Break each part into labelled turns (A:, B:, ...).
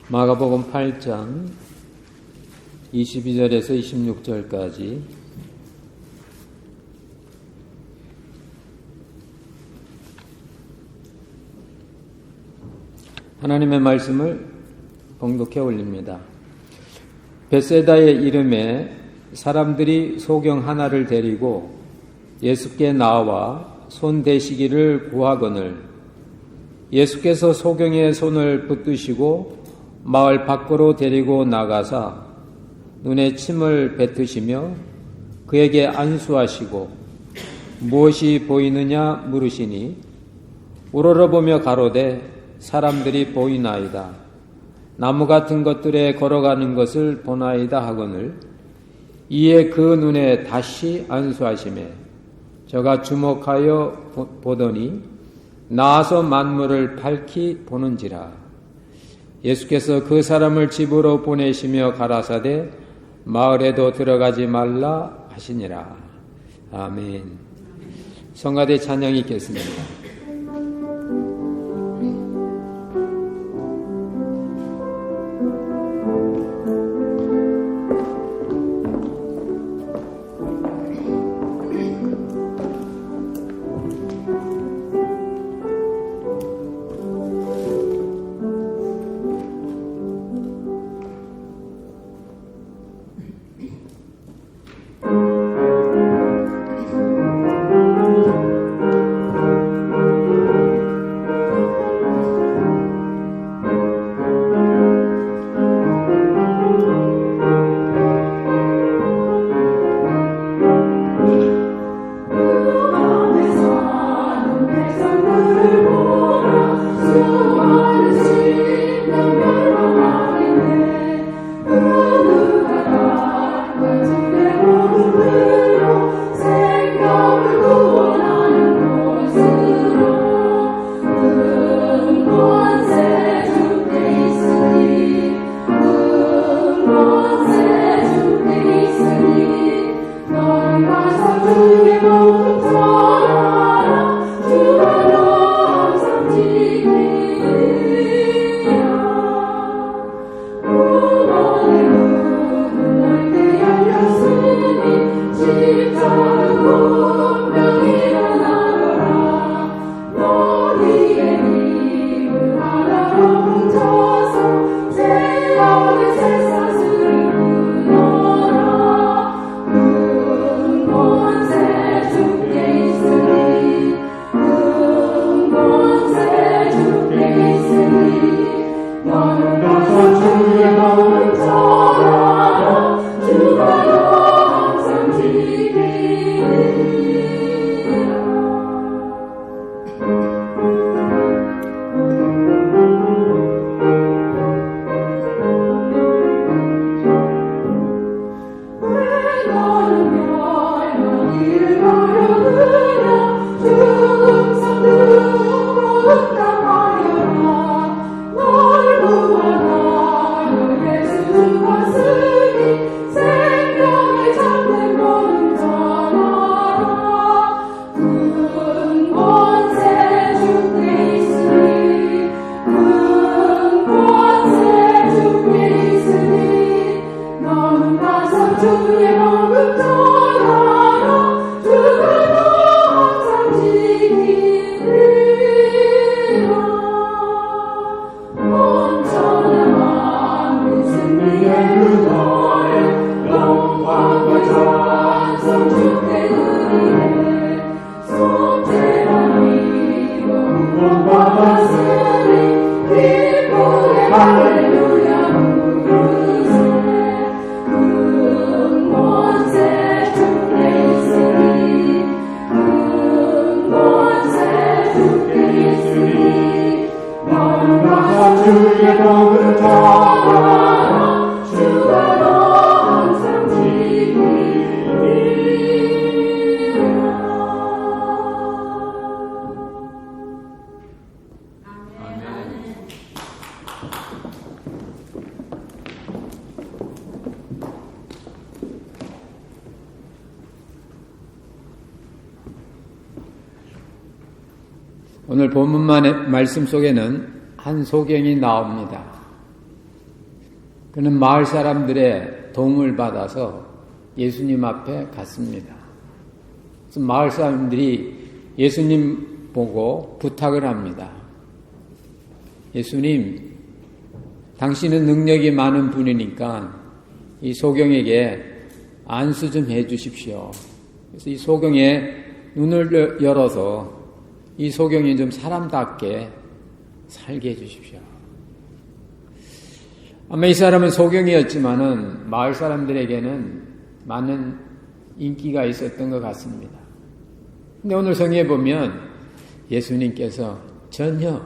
A: 마가복음 8장 22절에서 26절까지 하나님의 말씀을 봉독해 올립니다. 벳세다의 이름에 사람들이 소경 하나를 데리고 예수께 나와 손 대시기를 구하거늘 예수께서 소경의 손을 붙드시고 마을 밖으로 데리고 나가사 눈에 침을 뱉으시며 그에게 안수하시고 무엇이 보이느냐 물으시니 우러러보며 가로되 사람들이 보이나이다. 나무 같은 것들에 걸어가는 것을 보나이다 하거늘 이에 그 눈에 다시 안수하시매 저가 주목하여 보더니 나아서 만물을 밝히 보는지라. 예수께서 그 사람을 집으로 보내시며 가라사대 마을에도 들어가지 말라 하시니라. 아멘. 성가대 찬양이 있겠습니다. 오늘 본문만의 말씀 속에는 한 소경이 나옵니다. 그는 마을 사람들의 도움을 받아서 예수님 앞에 갔습니다. 그래서 마을 사람들이 예수님 보고 부탁을 합니다. 예수님, 당신은 능력이 많은 분이니까 이 소경에게 안수 좀 해 주십시오. 그래서 이 소경의 눈을 열어서 이 소경이 좀 사람답게 살게 해 주십시오. 아마 이 사람은 소경이었지만은 마을 사람들에게는 많은 인기가 있었던 것 같습니다. 근데 오늘 성경에 보면 예수님께서 전혀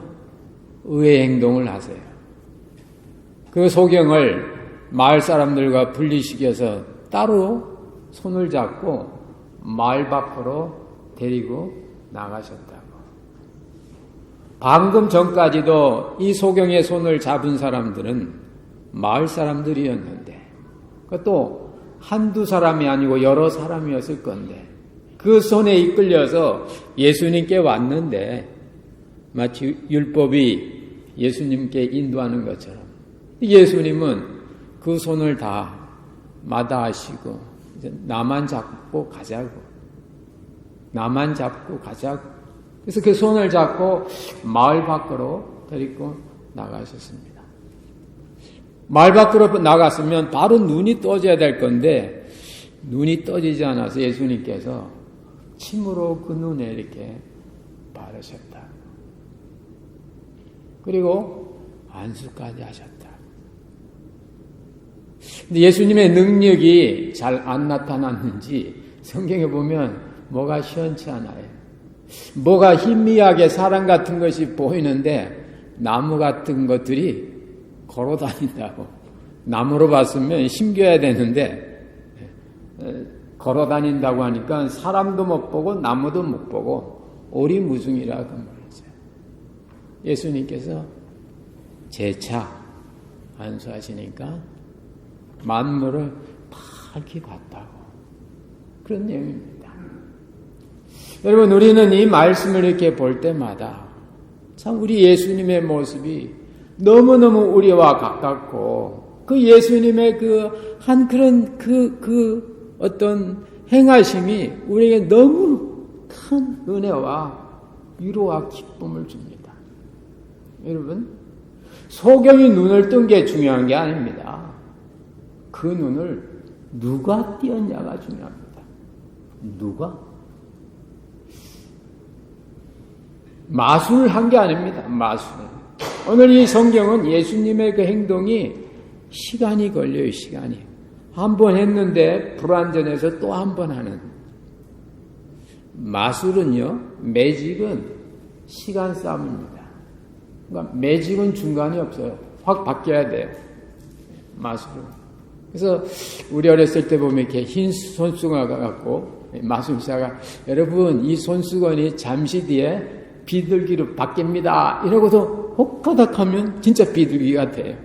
A: 의외의 행동을 하세요. 그 소경을 마을 사람들과 분리시켜서 따로 손을 잡고 마을 밖으로 데리고 나가셨다고. 방금 전까지도 이 소경의 손을 잡은 사람들은 마을 사람들이었는데, 그것도 한두 사람이 아니고 여러 사람이었을 건데, 그 손에 이끌려서 예수님께 왔는데, 마치 율법이 예수님께 인도하는 것처럼 예수님은 그 손을 다 마다하시고 이제 나만 잡고 가자고. 그래서 그 손을 잡고 마을 밖으로 데리고 나가셨습니다. 마을 밖으로 나갔으면 바로 눈이 떠져야 될 건데 눈이 떠지지 않아서 예수님께서 침으로 그 눈에 이렇게 바르셨다. 그리고 안수까지 하셨다. 근데 예수님의 능력이 잘 안 나타났는지 성경에 보면 뭐가 시원치 않아요. 뭐가 희미하게 사람 같은 것이 보이는데 나무 같은 것들이 걸어 다닌다고. 나무로 봤으면 심겨야 되는데 걸어 다닌다고 하니까 사람도 못 보고 나무도 못 보고 오리무중이라고 말이죠. 예수님께서 재차 안수하시니까 만물을 밝히 봤다고. 그런 내용입니다. 여러분, 우리는 이 말씀을 이렇게 볼 때마다 참 우리 예수님의 모습이 너무너무 우리와 가깝고 그 예수님의 그런 어떤 행하심이 우리에게 너무 큰 은혜와 위로와 기쁨을 줍니다. 여러분, 소경이 눈을 뜬 게 중요한 게 아닙니다. 그 눈을 누가 띄었냐가 중요합니다. 누가? 마술한 게 아닙니다. 마술. 오늘 이 성경은 예수님의 그 행동이 시간이 걸려요. 시간이. 한 번 했는데 불완전해서 또 한 번 하는. 마술은요, 매직은 시간 싸움입니다. 그러니까 매직은 중간이 없어요. 확 바뀌어야 돼요. 마술은. 그래서 우리 어렸을 때 보면 이렇게 흰 손수건을 갖고 마술사가 여러분 이 손수건이 잠시 뒤에 비둘기로 바뀝니다. 이러고서 혹하닥하면 진짜 비둘기가 돼요.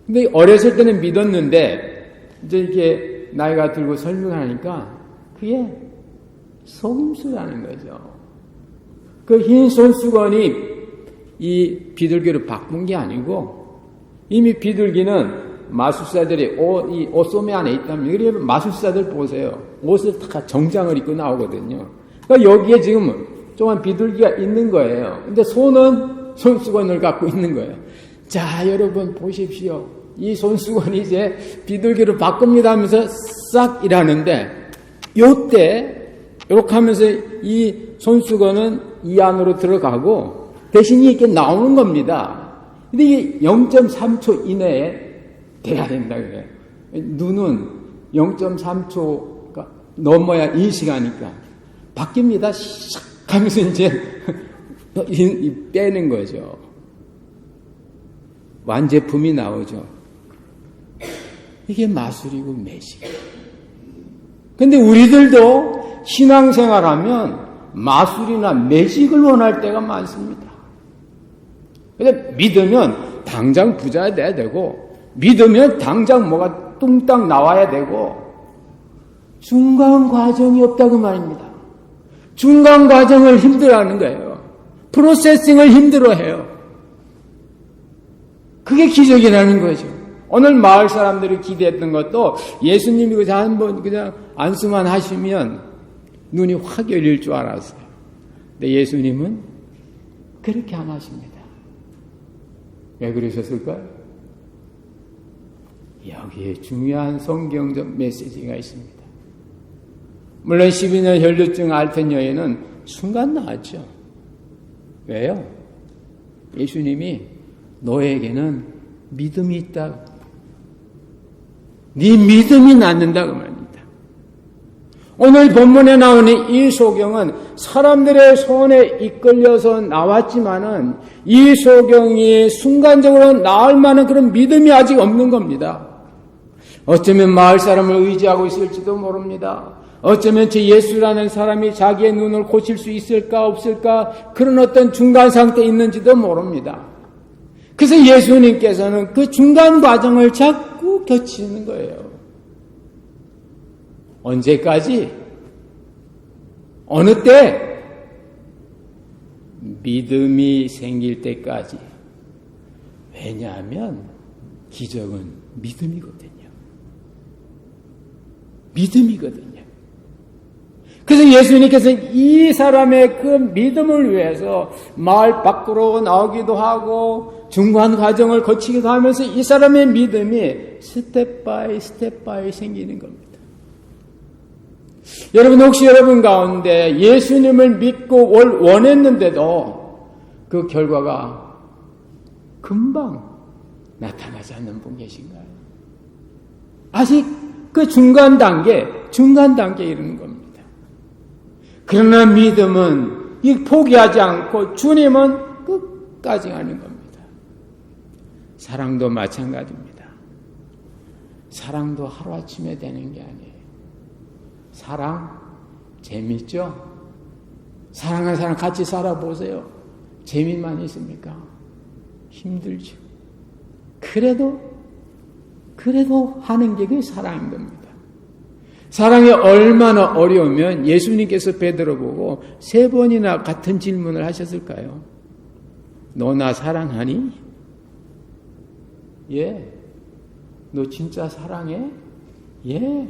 A: 근데 어렸을 때는 믿었는데 이제 이렇게 나이가 들고 설명하니까 그게 속임수라는 거죠. 그 흰 손수건이 이 비둘기로 바꾼 게 아니고 이미 비둘기는 마술사들이 이 옷소매 안에 있다면, 그래서 마술사들 보세요. 옷을 다 정장을 입고 나오거든요. 그러니까 여기에 지금 조그만 비둘기가 있는 거예요. 근데 손은 손수건을 갖고 있는 거예요. 자, 여러분 보십시오. 이 손수건이 이제 비둘기로 바꿉니다 하면서 싹 일하는데, 요때, 이렇게 하면서 이 손수건은 이 안으로 들어가고, 대신 이렇게 나오는 겁니다. 근데 이게 0.3초 이내에 돼야 된다 그래요. 눈은 0.3초가 넘어야 인식하니까 바뀝니다. 샥 하면서 이제 빼는 거죠. 완제품이 나오죠. 이게 마술이고 매직이에요. 근데 우리들도 신앙생활하면 마술이나 매직을 원할 때가 많습니다. 근데 믿으면 당장 부자 돼야 되고, 믿으면 당장 뭐가 뚱땅 나와야 되고, 중간 과정이 없다고 말입니다. 중간 과정을 힘들어하는 거예요. 프로세싱을 힘들어해요. 그게 기적이라는 거죠. 오늘 마을 사람들이 기대했던 것도 예수님이 그냥 한번 그냥 안수만 하시면 눈이 확 열릴 줄 알았어요. 근데 예수님은 그렇게 안 하십니다. 왜 그러셨을까요? 여기에 중요한 성경적 메시지가 있습니다. 물론 12년 혈루증 앓던 여인은 순간 나았죠. 왜요? 예수님이 너에게는 믿음이 있다. 네 믿음이 낫는다 그 말입니다. 오늘 본문에 나오는 이 소경은 사람들의 손에 이끌려서 나왔지만은 이 소경이 순간적으로 나을 만한 그런 믿음이 아직 없는 겁니다. 어쩌면 마을 사람을 의지하고 있을지도 모릅니다. 어쩌면 저 예수라는 사람이 자기의 눈을 고칠 수 있을까 없을까 그런 어떤 중간 상태에 있는지도 모릅니다. 그래서 예수님께서는 그 중간 과정을 자꾸 겹치는 거예요. 언제까지? 어느 때? 믿음이 생길 때까지. 왜냐하면 기적은 믿음이거든요. 믿음이거든요. 그래서 예수님께서 이 사람의 그 믿음을 위해서 마을 밖으로 나오기도 하고 중간 과정을 거치기도 하면서 이 사람의 믿음이 스텝 바이 생기는 겁니다. 여러분 혹시 여러분 가운데 예수님을 믿고 원했는데도 그 결과가 금방 나타나지 않는 분 계신가요? 아직 그 중간 단계에 이르는 겁니다. 그러나 믿음은 포기하지 않고 주님은 끝까지 가는 겁니다. 사랑도 마찬가지입니다. 사랑도 하루아침에 되는 게 아니에요. 사랑 재밌죠? 사랑하는 사람 같이 살아보세요. 재미만 있습니까? 힘들죠. 그래도 하는 게 그게 사랑인 겁니다. 사랑이 얼마나 어려우면 예수님께서 베드로 보고 3번이나 같은 질문을 하셨을까요? 너 나 사랑하니? 예. 너 진짜 사랑해? 예.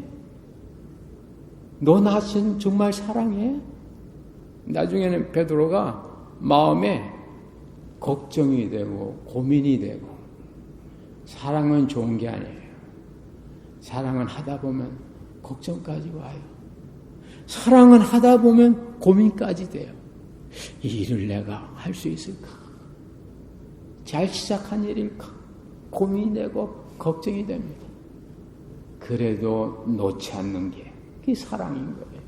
A: 너 나 정말 사랑해? 나중에는 베드로가 마음에 걱정이 되고 고민이 되고 사랑은 좋은 게 아니에요. 사랑은 하다 보면 걱정까지 와요. 사랑은 하다 보면 고민까지 돼요. 이 일을 내가 할 수 있을까? 잘 시작한 일일까? 고민이 되고 걱정이 됩니다. 그래도 놓지 않는 게 그게 사랑인 거예요.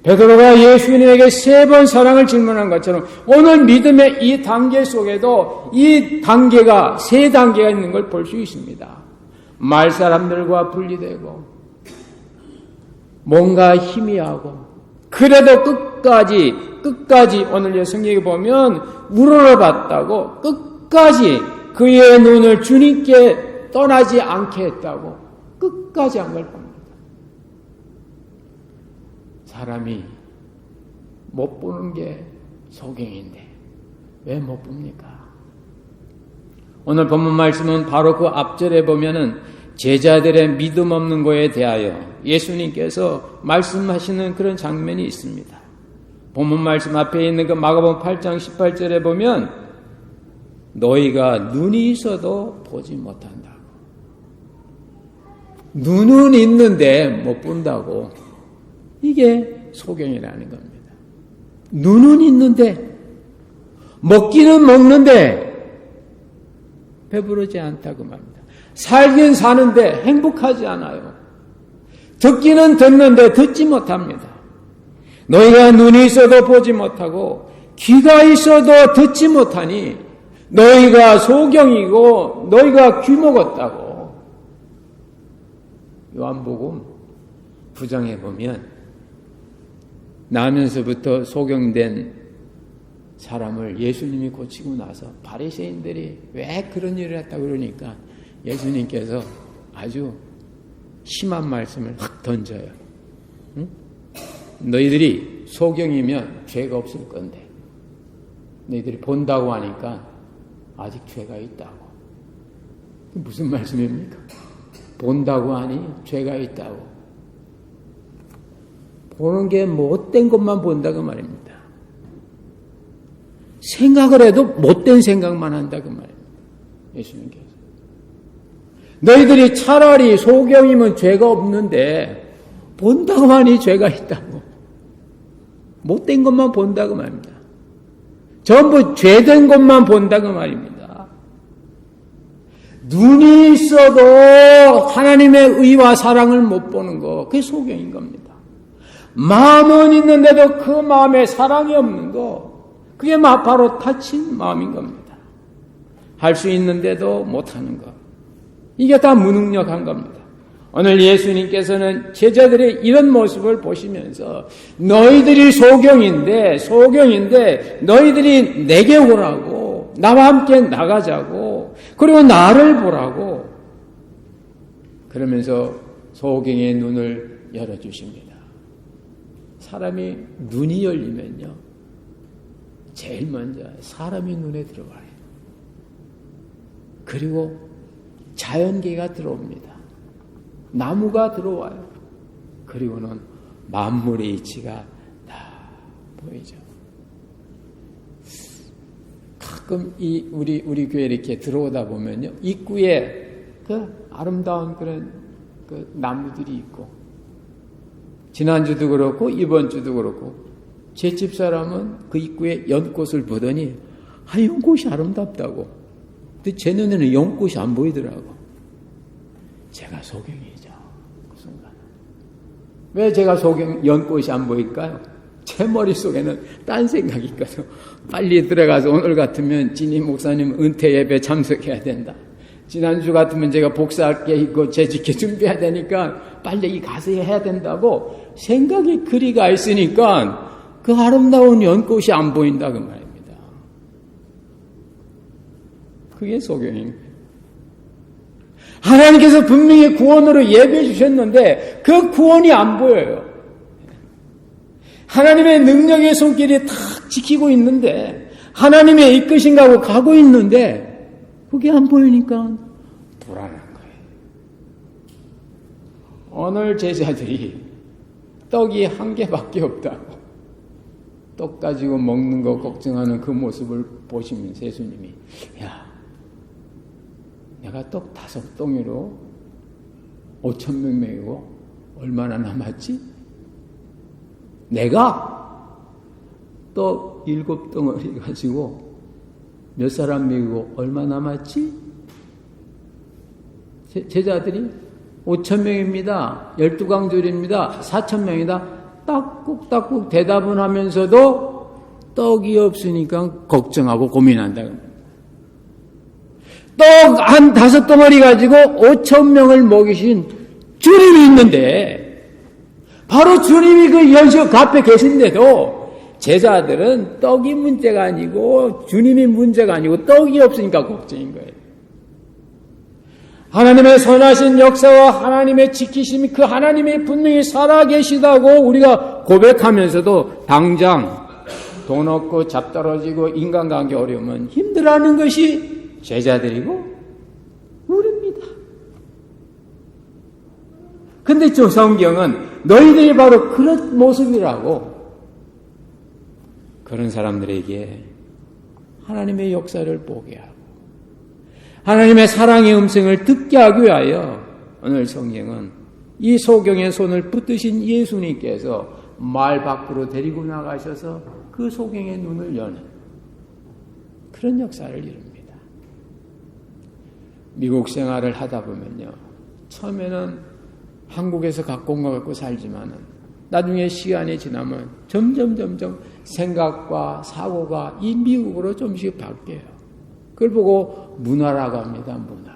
A: 베드로가 예수님에게 3번 사랑을 질문한 것처럼 오늘 믿음의 이 단계 속에도 이 단계가 3단계가 있는 걸 볼 수 있습니다. 말 사람들과 분리되고 뭔가 희미하고 그래도 끝까지 오늘 성경에 보면 우러러봤다고 끝까지 그의 눈을 주님께 떠나지 않게 했다고 끝까지 한 걸 봅니다. 사람이 못 보는 게 소경인데 왜 못 봅니까? 오늘 본문 말씀은 바로 그 앞절에 보면은 제자들의 믿음 없는 거에 대하여 예수님께서 말씀하시는 그런 장면이 있습니다. 본문 말씀 앞에 있는 그 마가복음 8장 18절에 보면 너희가 눈이 있어도 보지 못한다고. 눈은 있는데 못 본다고. 이게 소경이라는 겁니다. 눈은 있는데 먹기는 먹는데 배부르지 않다고 말입니다. 살긴 사는데 행복하지 않아요. 듣기는 듣는데 듣지 못합니다. 너희가 눈이 있어도 보지 못하고 귀가 있어도 듣지 못하니 너희가 소경이고 너희가 귀 먹었다고. 요한복음 9장에 보면 나면서부터 소경된 사람을 예수님이 고치고 나서 바리새인들이 왜 그런 일을 했다고 그러니까 예수님께서 아주 심한 말씀을 확 던져요. 응? 너희들이 소경이면 죄가 없을 건데 너희들이 본다고 하니까 아직 죄가 있다고. 무슨 말씀입니까? 본다고 하니 죄가 있다고. 보는 게 못된 것만 본다고 말입니다. 생각을 해도 못된 생각만 한다고 말입니다. 예수님께서. 너희들이 차라리 소경이면 죄가 없는데 본다고 하니 죄가 있다고. 못된 것만 본다고 말입니다. 전부 죄된 것만 본다고 말입니다. 눈이 있어도 하나님의 의와 사랑을 못 보는 거, 그게 소경인 겁니다. 마음은 있는데도 그 마음에 사랑이 없는 거, 그게 바로 다친 마음인 겁니다. 할 수 있는데도 못하는 거, 이게 다 무능력한 겁니다. 오늘 예수님께서는 제자들의 이런 모습을 보시면서 너희들이 소경인데 너희들이 내게 오라고, 나와 함께 나가자고, 그리고 나를 보라고, 그러면서 소경의 눈을 열어주십니다. 사람이 눈이 열리면요, 제일 먼저 사람이 눈에 들어와요. 그리고 자연계가 들어옵니다. 나무가 들어와요. 그리고는 만물의 이치가 다 보이죠. 가끔 우리 교회 이렇게 들어오다 보면요, 입구에 그 아름다운 그런 그 나무들이 있고, 지난주도 그렇고 이번 주도 그렇고, 제 집사람은 그 입구에 연꽃을 보더니 연꽃이 아름답다고. 근데 제 눈에는 연꽃이 안 보이더라고. 제가 소경이죠. 그 순간. 왜 제가 연꽃이 안 보일까요? 제 머릿속에는 딴 생각이 있거든요. 빨리 들어가서 오늘 같으면 진희 목사님 은퇴 예배 참석해야 된다. 지난주 같으면 제가 복사할 게 있고 재직해 준비해야 되니까 빨리 가서 해야 된다고 생각이 그리 가 있으니까 그 아름다운 연꽃이 안 보인다 그 말입니다. 그게 소경입니다. 하나님께서 분명히 구원으로 예배해 주셨는데 그 구원이 안 보여요. 하나님의 능력의 손길이 탁 지키고 있는데, 하나님의 이끄신가 하고 가고 있는데 그게 안 보이니까 불안한 거예요. 오늘 제자들이 떡이 한 개밖에 없다고 떡 가지고 먹는 거 걱정하는 그 모습을 보시면서 예수님이, 내가 떡 5덩이로 5,000명 먹이고 얼마나 남았지? 내가 떡 7덩어리 가지고 몇 사람 먹이고 얼마 남았지? 제자들이 5,000명입니다. 12강졸입니다. 4,000명이다. 딱꾹딱꾹 대답은 하면서도 떡이 없으니까 걱정하고 고민한다. 떡 한 5덩어리 가지고 5,000명을 먹이신 주님이 있는데, 바로 주님이 그 연식 앞에 계신데도 제자들은 떡이 문제가 아니고 주님이 문제가 아니고 떡이 없으니까 걱정인 거예요. 하나님의 선하신 역사와 하나님의 지키심이, 그 하나님이 분명히 살아계시다고 우리가 고백하면서도 당장 돈 없고 잡 떨어지고 인간관계 어려우면 힘들어하는 것이 제자들이고 우리입니다. 근데 저 성경은 너희들이 바로 그런 모습이라고, 그런 사람들에게 하나님의 역사를 보게 하고 하나님의 사랑의 음성을 듣게 하기 위하여 오늘 성경은 이 소경의 손을 붙드신 예수님께서 말 밖으로 데리고 나가셔서 그 소경의 눈을 여는 그런 역사를 이룹니다. 미국 생활을 하다 보면요, 처음에는 한국에서 갖고 온 것 갖고 살지만은 나중에 시간이 지나면 점점 생각과 사고가 이 미국으로 좀씩 바뀌어요. 그걸 보고 문화라고 합니다. 문화.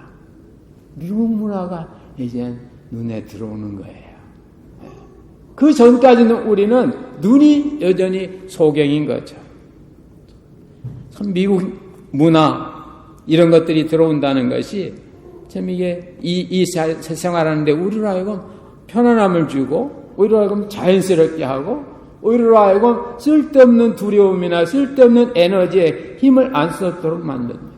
A: 미국 문화가 이제 눈에 들어오는 거예요. 그 전까지는 우리는 눈이 여전히 소경인 거죠. 참 미국 문화 이런 것들이 들어온다는 것이 참 이게 이 생활하는데 우리로 하여금 편안함을 주고, 우리로 하여금 자연스럽게 하고, 우리로 하여금 쓸데없는 두려움이나 쓸데없는 에너지에 힘을 안 쓰도록 만듭니다.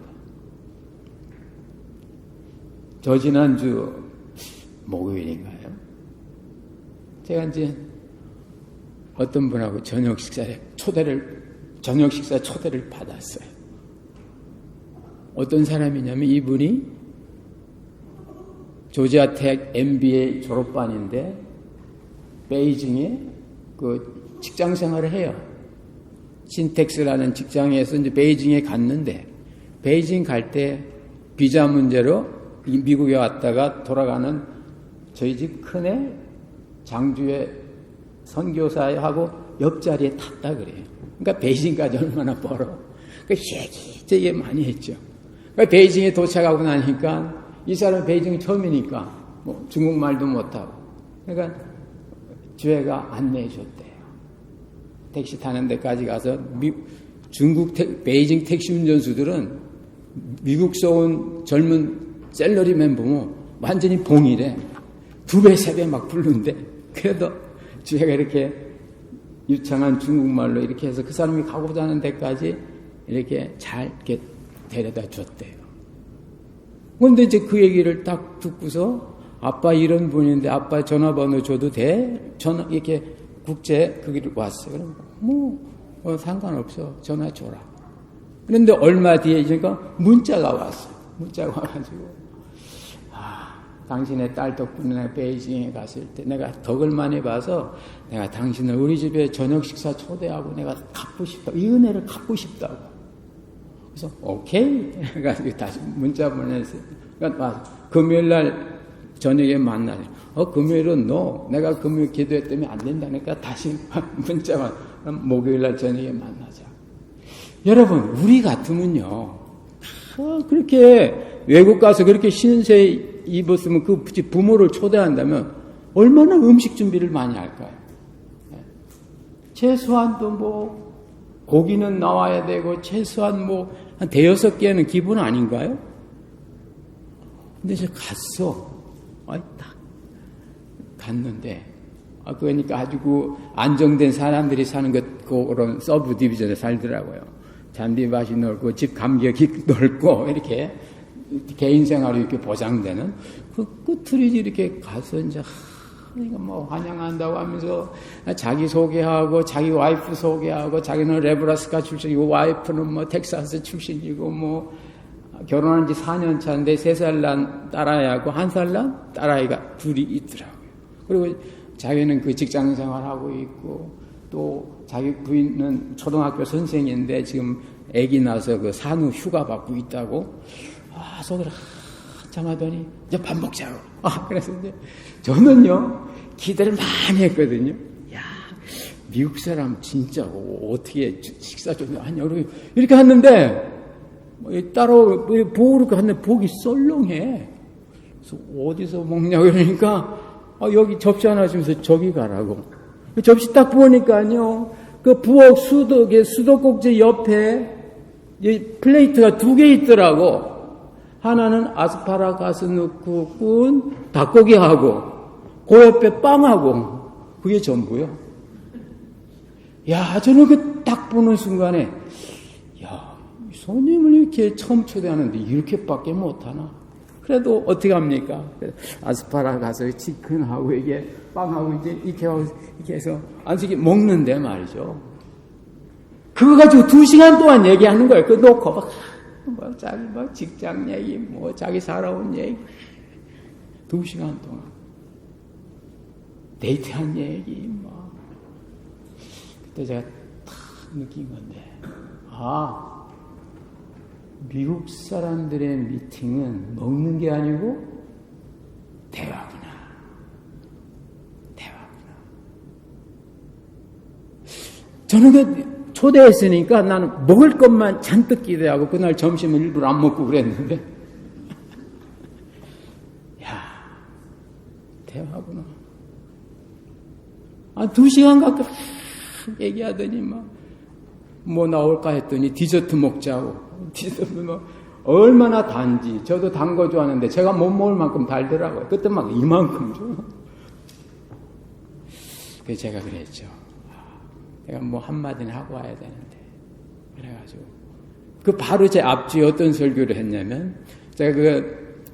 A: 지난주 목요일인가요? 제가 이제 어떤 분하고 저녁 식사 초대를 받았어요. 어떤 사람이냐면 이분이 조지아텍 MBA 졸업반인데 베이징에 그 직장 생활을 해요. 신텍스라는 직장에서 이제 베이징에 갔는데 베이징 갈 때 비자 문제로 미국에 왔다가 돌아가는 저희 집 큰애 장주에 선교사하고 옆자리에 탔다 그래요. 그러니까 베이징까지 얼마나 멀어. 그러니까 얘기 많이 했죠. 그러니까 베이징에 도착하고 나니까 이 사람 베이징 처음이니까 뭐 중국말도 못하고 그러니까 주애가 안내해 줬대요. 택시 타는 데까지 가서 베이징 택시 운전수들은 미국서 온 젊은 셀러리맨 보면 완전히 봉이래. 2배, 3배 막 부르는데 그래도 주애가 이렇게 유창한 중국말로 이렇게 해서 그 사람이 가고자 하는 데까지 이렇게 잘 이렇게 데려다 줬대요. 그런데 이제 그 얘기를 딱 듣고서 아빠 이런 분인데 아빠 전화번호 줘도 돼? 이렇게 국제 거기를 왔어요. 그럼 상관없어. 전화 줘라. 그런데 얼마 뒤에 그러니까 문자가 왔어요. 문자가 와가지고 당신의 딸 덕분에 베이징에 갔을 때 내가 덕을 많이 봐서 내가 당신을 우리 집에 저녁 식사 초대하고 내가 갚고 싶다. 이 은혜를 갚고 싶다고. 그래서 오케이 해가지고 다시 문자 보냈어요. 그러니까 금요일 날 저녁에 만나요. 금요일은 내가 금요일 기도했더니 안 된다니까 다시 문자만 목요일 날 저녁에 만나자. 여러분 우리 같으면요 그렇게 외국 가서 그렇게 신세 입었으면 그 부모를 초대한다면 얼마나 음식 준비를 많이 할까요? 최소한도 뭐 고기는 나와야 되고 최소한 뭐 한 5-6개는 기본 아닌가요? 근데 이제 갔어. 딱 갔는데 그러니까 아주 그 안정된 사람들이 사는 그런 서브 디비전에 살더라고요. 잔디밭이 넓고 집 간격이 넓고 이렇게 개인 생활이 이렇게 보장되는 그 끝을 이렇게 가서 이제 뭐 환영한다고 하면서 자기 소개하고 자기 와이프 소개하고 자기는 레브라스카 출신이고 와이프는 뭐 텍사스 출신이고 뭐 결혼한 지 4년 차인데 3살 난 딸아이하고 1살 난 딸아이가 둘이 있더라고요. 그리고 자기는 그 직장 생활하고 있고 또 자기 부인은 초등학교 선생인데 지금 아기 나서 그 산후 휴가 받고 있다고 소개를 한참 하더니 이제 밥 먹자고. 그래서 이제 저는요 기대를 많이 했거든요. 야 미국 사람 진짜 어떻게 식사 좀 하냐 이렇게 했는데 따로 보고 갔는데 보기 썰렁해. 그래서 어디서 먹냐 그러니까 여기 접시 하나 주면서 저기 가라고. 그 접시 딱 보니까요 그 부엌 수도꼭지 옆에 플레이트가 2개 있더라고. 하나는 아스파라가스 넣고 구운 닭고기하고 그 옆에 빵하고 그게 전부요. 야 저는 그 딱 보는 순간에 손님을 이렇게 처음 초대하는데 이렇게밖에 못하나? 그래도 어떻게 합니까? 아스파라가스 치킨하고 이게 빵하고 이제 이렇게 해서 안식이 먹는데 말이죠. 그거 가지고 2시간 동안 얘기하는 거예요. 그거 놓고 자기 직장 얘기, 자기 살아온 얘기. 2시간 동안. 데이트한 얘기, 그때 제가 탁 느낀 건데, 미국 사람들의 미팅은 먹는 게 아니고 대화구나. 저는 초대했으니까 나는 먹을 것만 잔뜩 기대하고 그날 점심은 일부러 안 먹고 그랬는데 대화구나. 2시간 가까이 얘기하더니 뭐 나올까 했더니 디저트 먹자고. 디저트 얼마나 단지. 저도 단 거 좋아하는데 제가 못 먹을 만큼 달더라고요. 그때 이만큼 줘. 그래서 제가 그랬죠. 내가 한마디는 하고 와야 되는데. 그래가지고. 바로 제 앞주에 어떤 설교를 했냐면, 제가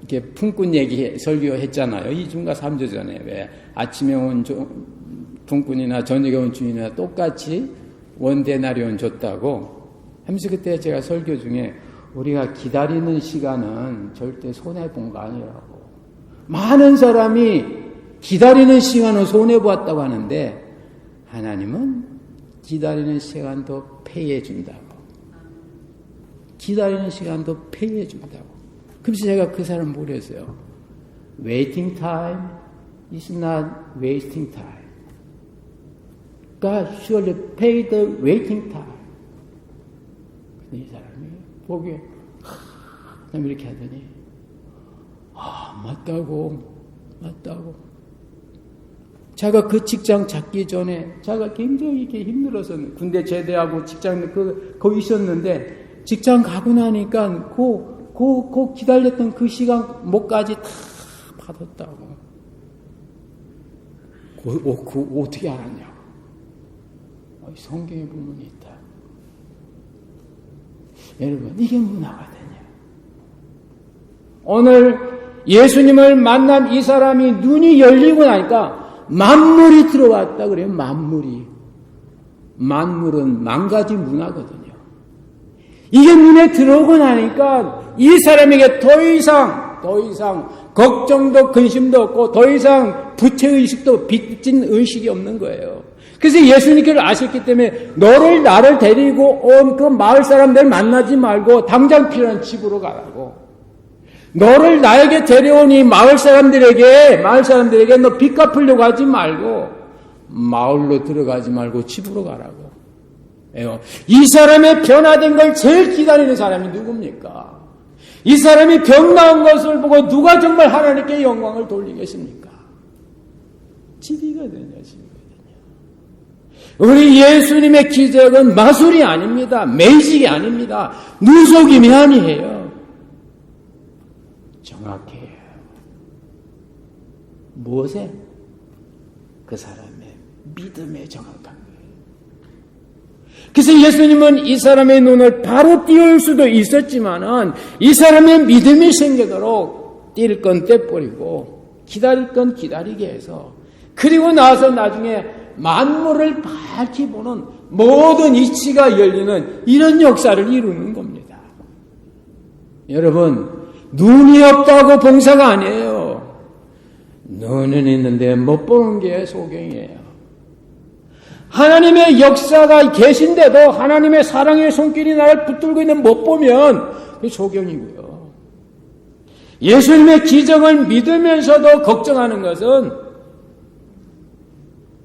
A: 이렇게 품꾼 얘기 설교했잖아요. 2주인가 3주 전에. 왜 아침에 온 품꾼이나 저녁에 온 주인이나 똑같이 원데나리온 줬다고 하면서 그때 제가 설교 중에 우리가 기다리는 시간은 절대 손해본 거 아니라고. 많은 사람이 기다리는 시간은 손해보았다고 하는데 하나님은 기다리는 시간도 페이해 준다고. 기다리는 시간도 페이해 준다고. 그래서 제가 그 사람 물었어요. Waiting time is not wasting time. God surely pay the waiting time. 이 사람이 보기에 이렇게 하더니 맞다고. 자가 그 직장 찾기 전에 자가 굉장히 이렇게 힘들어서 군대 제대하고 직장 거기 있었는데 직장 가고 나니까 그 기다렸던 그 시간 목까지 다 받았다고. 그 어떻게 알았냐고. 성경에 보면 있다. 여러분, 이게 문화거든요. 오늘 예수님을 만난 이 사람이 눈이 열리고 나니까 만물이 들어왔다 그래요. 만물은 만가지 문화거든요. 이게 눈에 들어오고 나니까 이 사람에게 더 이상 걱정도 근심도 없고 더 이상 부채의식도 빚진 의식이 없는 거예요. 그래서 예수님께서 아셨기 때문에 나를 데리고 온 그 마을 사람들 만나지 말고 당장 필요한 집으로 가라고. 너를 나에게 데려온 이 마을 사람들에게 너 빚 갚으려고 하지 말고 마을로 들어가지 말고 집으로 가라고. 이 사람의 변화된 걸 제일 기다리는 사람이 누굽니까? 이 사람이 병 나은 것을 보고 누가 정말 하나님께 영광을 돌리겠습니까? 집이거든요. 우리 예수님의 기적은 마술이 아닙니다. 매직이 아닙니다. 눈속임이 아니에요. 정확해요. 무엇에? 그 사람의 믿음에 정확한 거예요. 그래서 예수님은 이 사람의 눈을 바로 띄울 수도 있었지만은 이 사람의 믿음이 생기도록 뛸 건 떼버리고 기다릴 건 기다리게 해서 그리고 나서 나중에 만물을 밝히 보는 모든 이치가 열리는 이런 역사를 이루는 겁니다. 여러분, 눈이 없다고 봉사가 아니에요. 눈은 있는데 못 보는 게 소경이에요. 하나님의 역사가 계신데도 하나님의 사랑의 손길이 나를 붙들고 있는 못 보면 그게 소경이고요. 예수님의 기적을 믿으면서도 걱정하는 것은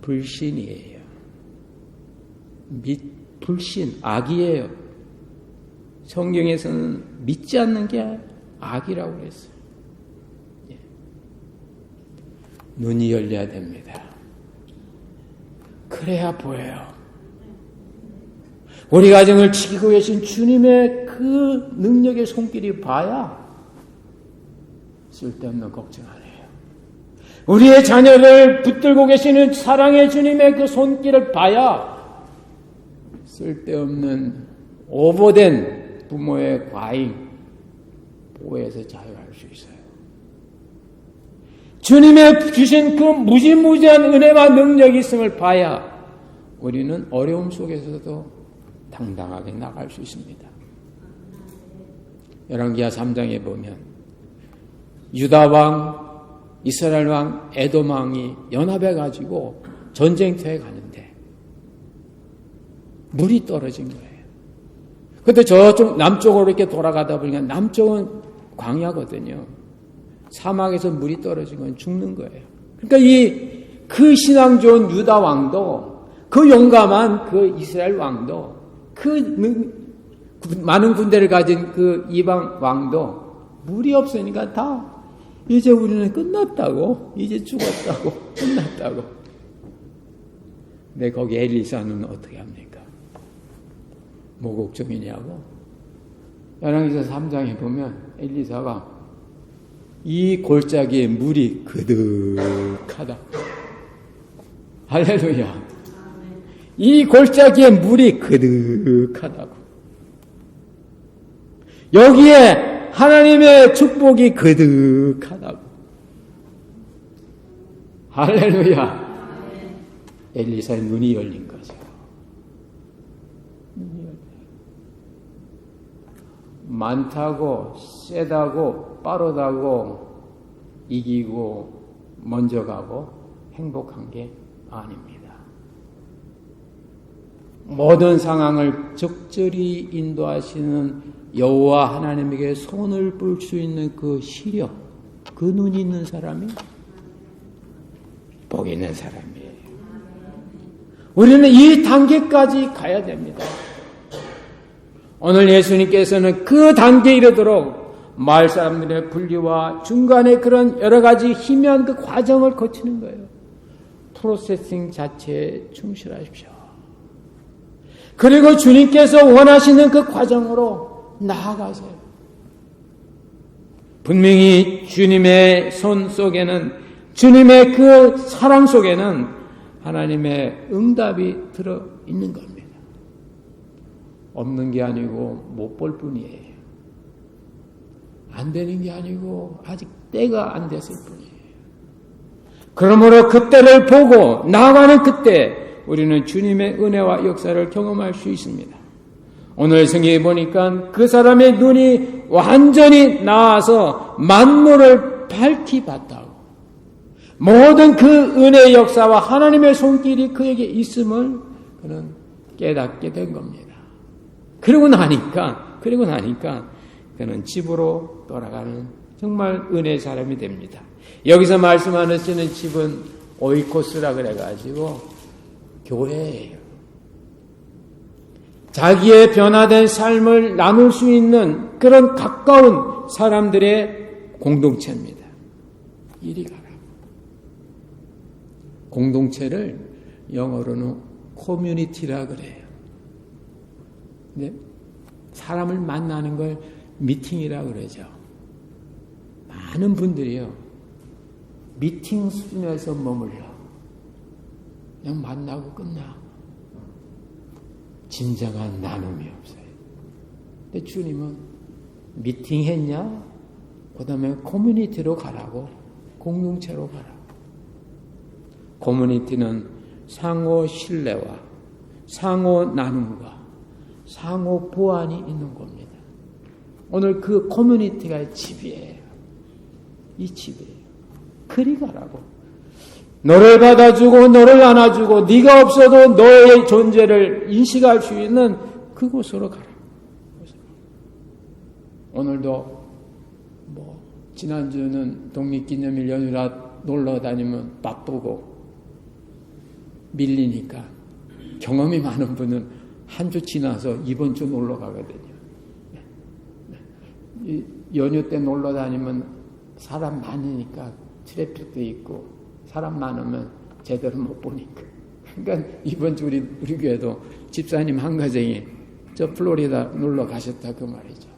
A: 불신이에요. 불신, 악이에요. 성경에서는 믿지 않는 게 악이라고 그랬어요. 눈이 열려야 됩니다. 그래야 보여요. 우리 가정을 지키고 계신 주님의 그 능력의 손길이 봐야 쓸데없는 걱정 안 해요. 우리의 자녀를 붙들고 계시는 사랑의 주님의 그 손길을 봐야 쓸데없는 오버된 부모의 과잉, 보호에서 자유할 수 있어요. 주님의 주신 그 무지무지한 은혜와 능력이 있음을 봐야 우리는 어려움 속에서도 당당하게 나갈 수 있습니다. 열왕기하 3장에 보면 유다 왕, 이스라엘 왕, 에돔 왕이 연합해가지고 전쟁터에 가는데 물이 떨어진 거예요. 근데 저쪽 남쪽으로 이렇게 돌아가다 보니까 남쪽은 광야거든요. 사막에서 물이 떨어진 건 죽는 거예요. 그러니까 그 신앙 좋은 유다 왕도, 그 용감한 그 이스라엘 왕도, 많은 군대를 가진 그 이방 왕도 물이 없으니까 다 이제 우리는 끝났다고, 이제 죽었다고, 끝났다고. 근데 거기 엘리사는 어떻게 합니까? 뭐 걱정이냐고? 열왕기서 3장에 보면 엘리사가 이 골짜기에 물이 그득하다. 할렐루야. 이 골짜기에 물이 그득하다고. 여기에 하나님의 축복이 거득하다고. 할렐루야. 엘리사의 눈이 열린 거죠. 많다고 세다고 빠르다고 이기고 먼저 가고 행복한 게 아닙니다. 모든 상황을 적절히 인도하시는 여호와 하나님에게 손을 볼 수 있는 그 시력, 그 눈이 있는 사람이 복 있는 사람이에요. 우리는 이 단계까지 가야 됩니다. 오늘 예수님께서는 그 단계에 이르도록 마을 사람들의 분리와 중간에 그런 여러 가지 희미한 그 과정을 거치는 거예요. 프로세싱 자체에 충실하십시오. 그리고 주님께서 원하시는 그 과정으로 나아가세요. 분명히 주님의 손 속에는, 주님의 그 사랑 속에는 하나님의 응답이 들어있는 겁니다. 없는 게 아니고 못 볼 뿐이에요. 안 되는 게 아니고 아직 때가 안 됐을 뿐이에요. 그러므로 그때를 보고 나아가는 그때 우리는 주님의 은혜와 역사를 경험할 수 있습니다. 오늘 성경에 보니까 그 사람의 눈이 완전히 나아서 만물을 밝히 봤다고. 모든 그 은혜의 역사와 하나님의 손길이 그에게 있음을 그는 깨닫게 된 겁니다. 그러고 나니까 그는 집으로 돌아가는 정말 은혜의 사람이 됩니다. 여기서 말씀하시는 집은 오이코스라 그래가지고 교회예요. 자기의 변화된 삶을 나눌 수 있는 그런 가까운 사람들의 공동체입니다. 이리 가라. 공동체를 영어로는 커뮤니티라 그래요. 네? 사람을 만나는 걸 미팅이라 그러죠. 많은 분들이요, 미팅 수준에서 머물러. 그냥 만나고 끝나. 진정한 나눔이 없어요. 근데 주님은 미팅했냐? 그 다음에 커뮤니티로 가라고, 공동체로 가라고. 커뮤니티는 상호 신뢰와 상호 나눔과 상호 보완이 있는 겁니다. 오늘 그 커뮤니티가 집이에요. 이 집이에요. 그리 가라고. 너를 받아주고 너를 안아주고 네가 없어도 너의 존재를 인식할 수 있는 그곳으로 가라. 오늘도 지난주는 독립기념일 연휴라 놀러 다니면 바쁘고 밀리니까 경험이 많은 분은 한 주 지나서 이번 주 놀러 가거든요. 이 연휴 때 놀러 다니면 사람 많으니까 트래픽도 있고 사람 많으면 제대로 못 보니까. 그러니까 이번 주 우리 교회도 집사님 한 가정이 저 플로리다 놀러 가셨다 그 말이죠.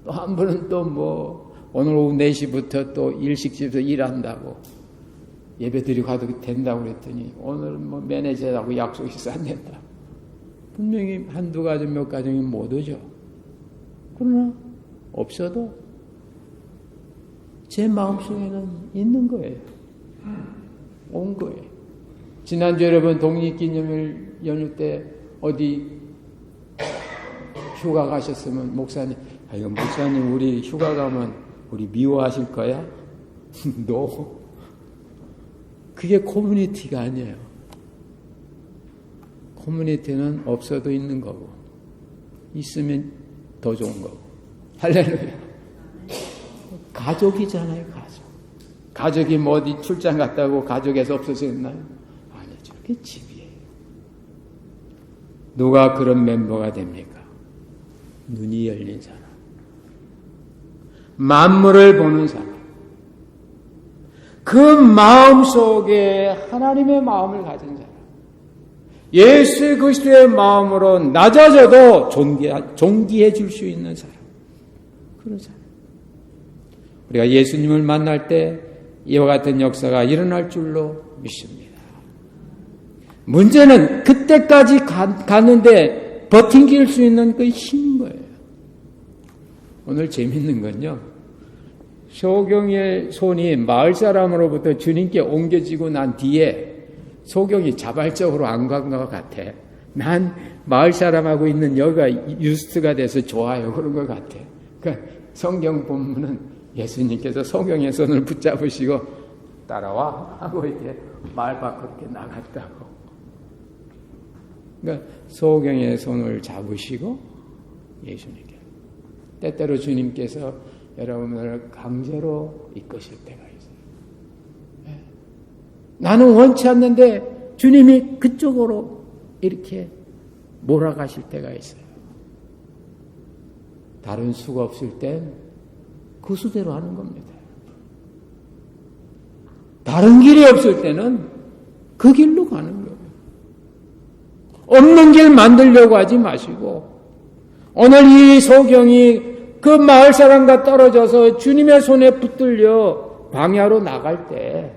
A: 또 한 분은 또 오늘 오후 4시부터 또 일식집에서 일한다고 예배 드리고 가도 된다고 그랬더니 오늘 매니저하고 약속이 있어 안 된다. 분명히 한두 가정 몇 가정이 못 오죠. 그러나 없어도 제 마음속에는 있는 거예요. 온 거예요. 지난주 여러분 독립기념일 연휴 때 어디 휴가 가셨으면 목사님, 이거 목사님 우리 휴가 가면 우리 미워하실 거야? No. 그게 커뮤니티가 아니에요. 커뮤니티는 없어도 있는 거고 있으면 더 좋은 거고. 할렐루야. 가족이잖아요. 가족이 어디 출장 갔다고 가족에서 없어졌나요? 아니죠. 그게 집이에요. 누가 그런 멤버가 됩니까? 눈이 열린 사람, 만물을 보는 사람, 그 마음 속에 하나님의 마음을 가진 사람, 예수 그리스도의 마음으로 낮아져도 존귀해 줄 수 있는 사람, 그런 사람. 우리가 예수님을 만날 때 이와 같은 역사가 일어날 줄로 믿습니다. 문제는 그때까지 갔는데 버팅길 수 있는 그 힘인 거예요. 오늘 재밌는 건요, 소경의 손이 마을 사람으로부터 주님께 옮겨지고 난 뒤에 소경이 자발적으로 안 간 것 같아. 난 마을 사람하고 있는 여기가 유스트가 돼서 좋아요. 그런 것 같아. 그러니까 성경 본문은 예수님께서 소경의 손을 붙잡으시고 따라와 하고 이렇게 마을 밖으로 나갔다고. 그러니까 소경의 손을 잡으시고 예수님께. 때때로 주님께서 여러분을 강제로 이끄실 때가 있어요. 나는 원치 않는데 주님이 그쪽으로 이렇게 몰아가실 때가 있어요. 다른 수가 없을 땐 그 수대로 하는 겁니다. 다른 길이 없을 때는 그 길로 가는 거예요. 없는 길 만들려고 하지 마시고, 오늘 이 소경이 그 마을 사람과 떨어져서 주님의 손에 붙들려 광야로 나갈 때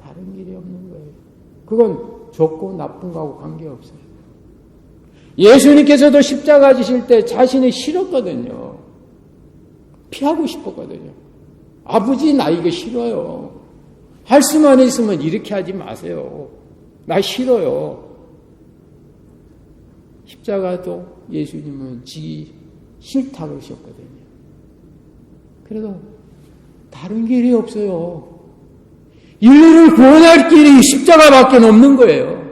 A: 다른 길이 없는 거예요. 그건 좋고 나쁜 거하고 관계없어요. 예수님께서도 십자가 지실 때 자신이 싫었거든요. 피하고 싶었거든요. 아버지, 나 이거 싫어요. 할 수만 있으면 이렇게 하지 마세요. 나 싫어요. 십자가도 예수님은 지기 싫다 그러셨거든요. 그래도 다른 길이 없어요. 인류를 구원할 길이 십자가밖에 없는 거예요.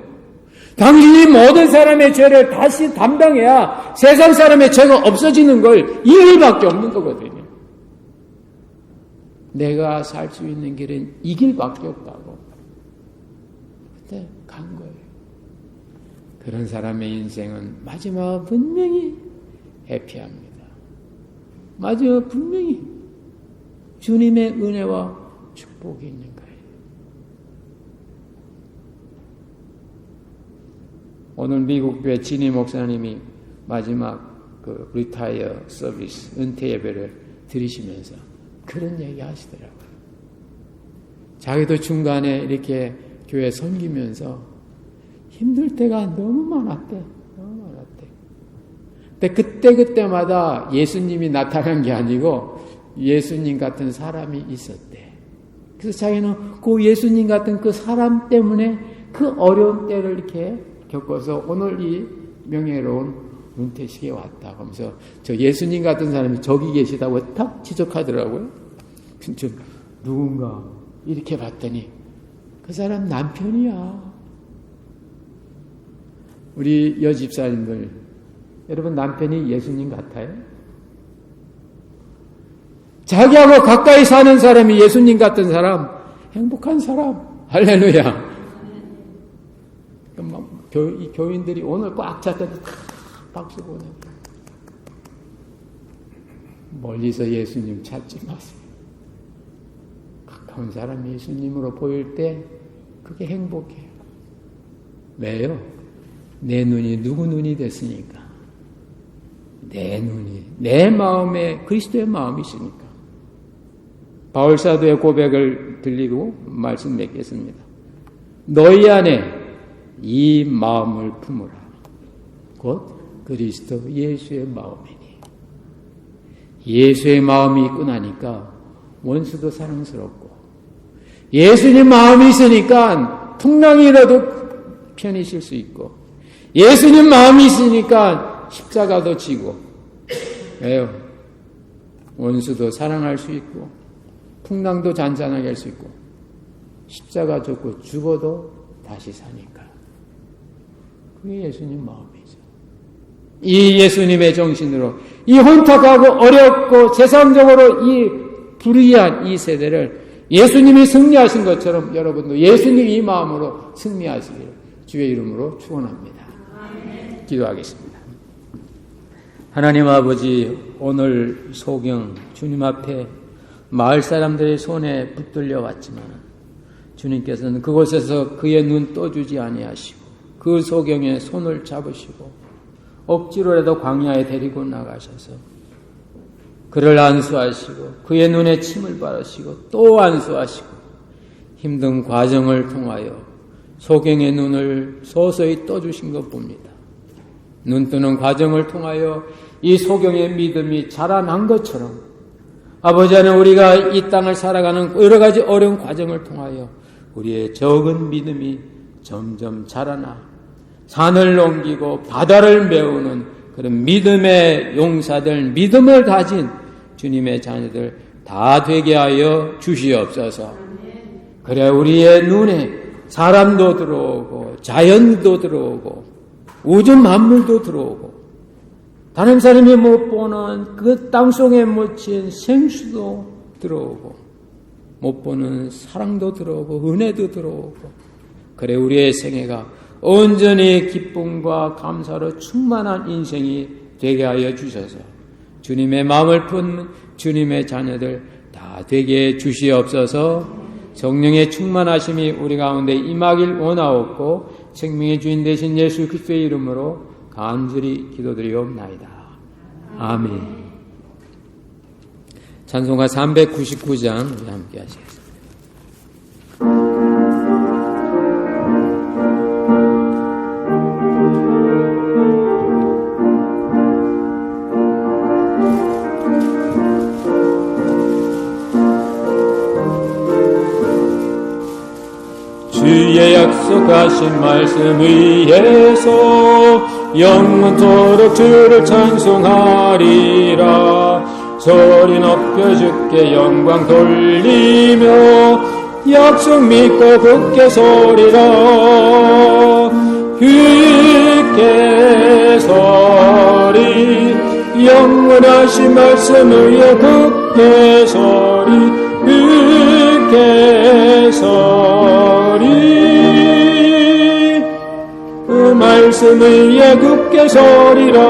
A: 당신이 모든 사람의 죄를 다시 담당해야 세상 사람의 죄가 없어지는 걸 이 길밖에 없는 거거든요. 내가 살 수 있는 길은 이 길밖에 없다고. 그때 간 거예요. 그런 사람의 인생은 마지막 분명히 해피합니다. 마지막 분명히 주님의 은혜와 축복이 있는 거예요. 오늘 미국 교회 진희 목사님이 마지막 그 리타이어 서비스, 은퇴 예배를 드리시면서 그런 얘기 하시더라고요. 자기도 중간에 이렇게 교회 섬기면서 힘들 때가 너무 많았대. 근데 그때마다 예수님이 나타난 게 아니고 예수님 같은 사람이 있었대. 그래서 자기는 그 예수님 같은 그 사람 때문에 그 어려운 때를 이렇게 겪어서 오늘 이 명예로운 은퇴식에 왔다 하면서 저 예수님 같은 사람이 저기 계시다고 딱 지적하더라고요. 좀 누군가 이렇게 봤더니 그 사람 남편이야. 우리 여집사님들, 여러분 남편이 예수님 같아요? 자기하고 가까이 사는 사람이 예수님 같은 사람, 행복한 사람. 할렐루야. 이 교인들이 오늘 꽉 찼더니 다 박수 보내. 멀리서 예수님 찾지 마세요. 가까운 사람 예수님으로 보일 때 그게 행복해요. 왜요? 내 눈이 누구 눈이 됐으니까. 내 눈이, 내 마음에 그리스도의 마음이 있으니까. 바울사도의 고백을 들리고 말씀 맺겠습니다. 너희 안에 이 마음을 품으라. 곧 그리스도 예수의 마음이니. 예수의 마음이 있고 나니까 원수도 사랑스럽고, 예수님 마음이 있으니까 풍랑이라도 편히 쉴 수 있고, 예수님 마음이 있으니까 십자가도 지고, 왜요? 원수도 사랑할 수 있고, 풍랑도 잔잔하게 할 수 있고, 십자가 졌고 죽어도 다시 사니까. 그게 예수님 마음이죠. 이 예수님의 정신으로 이 혼탁하고 어렵고 세상적으로 이 불의한 이 세대를 예수님이 승리하신 것처럼 여러분도 예수님 이 마음으로 승리하시기를 주의 이름으로 축원합니다. 기도하겠습니다. 하나님 아버지, 오늘 소경 주님 앞에 마을 사람들의 손에 붙들려 왔지만 주님께서는 그곳에서 그의 눈 떠주지 아니하시고 그 소경의 손을 잡으시고 억지로라도 광야에 데리고 나가셔서 그를 안수하시고 그의 눈에 침을 바르시고 또 안수하시고 힘든 과정을 통하여 소경의 눈을 서서히 떠주신 것 봅니다. 눈뜨는 과정을 통하여 이 소경의 믿음이 자라난 것처럼 아버지 하나님 우리가 이 땅을 살아가는 여러 가지 어려운 과정을 통하여 우리의 적은 믿음이 점점 자라나 산을 넘기고 바다를 메우는 그런 믿음의 용사들, 믿음을 가진 주님의 자녀들 다 되게 하여 주시옵소서. 그래 우리의 눈에 사람도 들어오고 자연도 들어오고 우주 만물도 들어오고 다른 사람이 못 보는 그 땅속에 묻힌 생수도 들어오고 못 보는 사랑도 들어오고 은혜도 들어오고 그래 우리의 생애가 온전히 기쁨과 감사로 충만한 인생이 되게 하여 주셔서 주님의 마음을 품는 주님의 자녀들 다 되게 주시옵소서. 성령의 충만하심이 우리 가운데 임하길 원하옵고 생명의 주인 되신 예수 그리스도의 이름으로 간절히 기도드리옵나이다. 아멘. 찬송가 399장 우리 함께 하시겠습니다. 주의 약속하신 말씀 위에서 영원토록 주를 찬송하리라. 소리 높여 주께 영광 돌리며 약속 믿고 굳게 서리라. 굳게 서리 영원하신 말씀 위에 굳게 서리 굳게 서리 그 말씀 위에 굳게 서리라.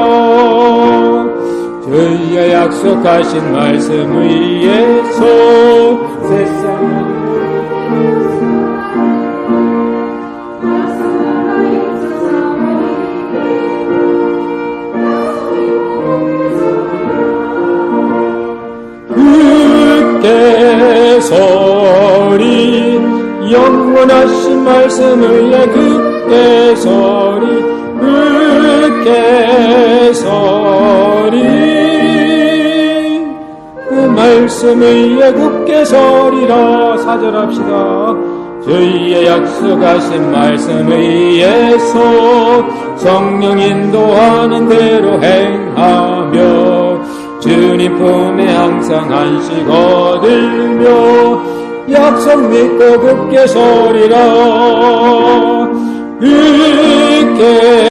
A: 주의 약속하신 말씀 위에서 세상을 굳게 서리 영원하신 말씀 위에 굳게 서리 굳게 서리 그 말씀 위에 굳게 서리라. 사절합시다. 주의 약속하신 말씀 위에서 성령 인도하는 대로 행하며 주님 품에 항상 안식 얻으며 약속 믿고 굳게 서리라. 굳게